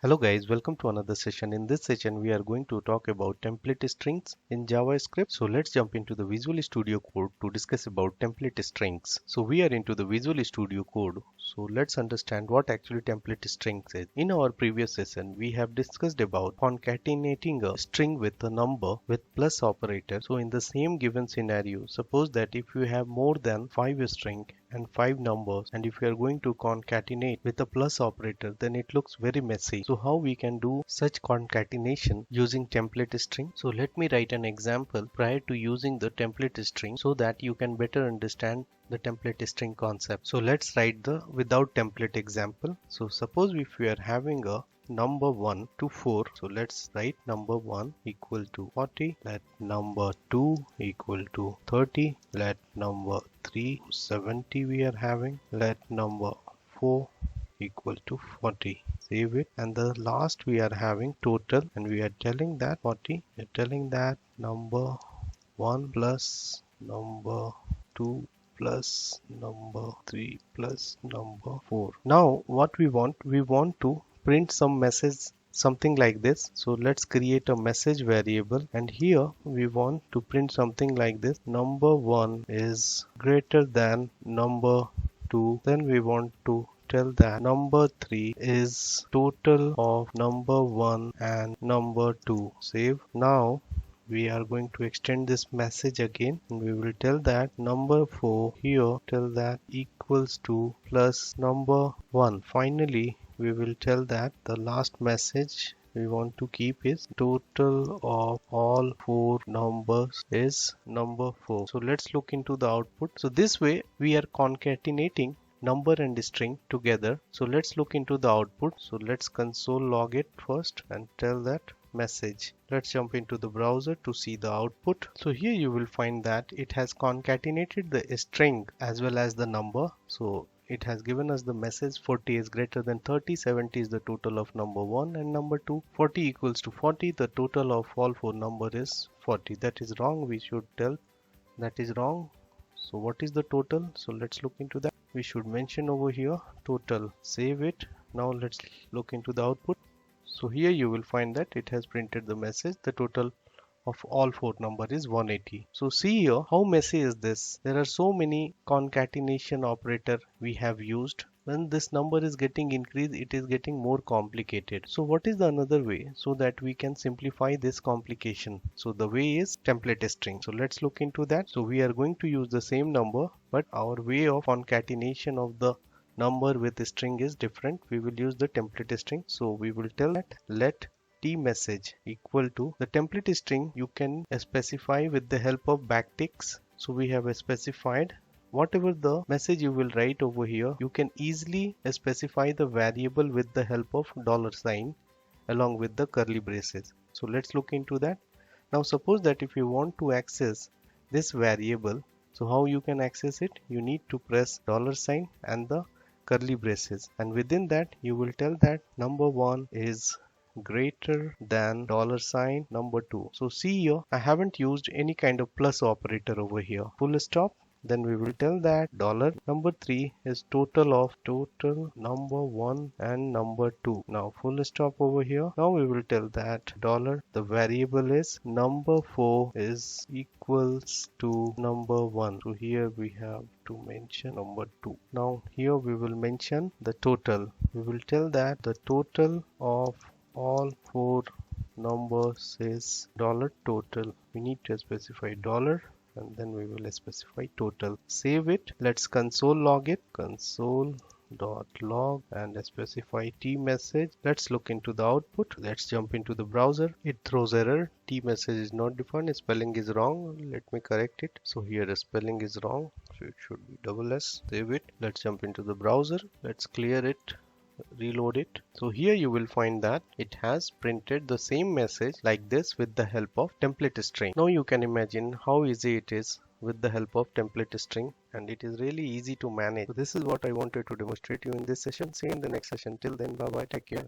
Hello guys, welcome to another session. In this session, we are going to talk about template strings in JavaScript. So let's jump into the Visual Studio Code to discuss about template strings. So we are into the Visual Studio Code. So let's understand what actually template strings is. In our previous session, we have discussed about concatenating a string with a number with plus operator. So in the same given scenario, suppose that if you have more than 5 string and 5 numbers, and if you are going to concatenate with a plus operator, then it looks very messy. So how we can do such concatenation using template string? So let me write an example prior to using the template string so that you can better understand the template string concept. So let's write the without template example. So suppose if we are having a number 1 to 4, so let's write number 1 equal to 40, let number 2 equal to 30, let number 3 70 we are having, let number 4 equal to 40. Save it, and the last we are having total, and we are telling that 40, we are telling that number 1 plus number 2 plus number 3 plus number 4. Now what we want to print some message, something like this. So let's create a message variable, and here we want to print something like this: number 1 is greater than number 2. Then we want to tell that number 3 is total of number 1 and number 2. Save. Now we are going to extend this message again, and we will tell that number 4 here, tell that equals to plus number 1. Finally we will tell that the last message we want to keep is total of all 4 numbers is number 4. So let's look into the output. So this way we are concatenating number and string together. So let's look into the output. So let's console log it first and tell that message. Let's jump into the browser to see the output. So here you will find that it has concatenated the string as well as the number. So it has given us the message 40 is greater than 30, 70 is the total of number 1 and number 2, 40 equals to 40, the total of all 4 number is 40. That is wrong, we should tell that is wrong. So what is the total? So let's look into that. We should mention over here total. Save it. Now let's look into the output. So here you will find that it has printed the message, the total of all 4 number is 180. So see here how messy is this. There are so many concatenation operator we have used. When this number is getting increased, it is getting more complicated. So what is the another way so that we can simplify this complication? So the way is template string. So let's look into that. So we are going to use the same number, but our way of concatenation of the number with the string is different. We will use the template string. So we will tell that let t message equal to the template string. You can specify with the help of backticks. So we have specified whatever the message you will write over here, you can easily specify the variable with the help of $sign along with the curly braces. So let's look into that. Now suppose that if you want to access this variable, so how you can access it? You need to press $sign and the curly braces, and within that you will tell that number 1 is greater than $sign number 2. So see here, I haven't used any kind of plus operator over here. Full stop. Then we will tell that number 3 is total of total number 1 and number 2. Now full stop over here. Now we will tell that the variable is number 4 is equals to number 1. So here we have to mention number 2. Now here we will mention the total. We will tell that the total of all 4 numbers is total. We need to specify $, and then we will specify total. Save it. Let's console log it. Console.log and specify t message. Let's look into the output. Let's jump into the browser. It throws error. T message is not defined. Spelling is wrong. Let me correct it. So here the spelling is wrong. So it should be SS. Save it. Let's jump into the browser. Let's clear it. Reload it. So here you will find that it has printed the same message like this with the help of template string. Now you can imagine how easy it is with the help of template string, and it is really easy to manage. So this is what I wanted to demonstrate you in this session. See you in the next session. Till then, bye bye, take care.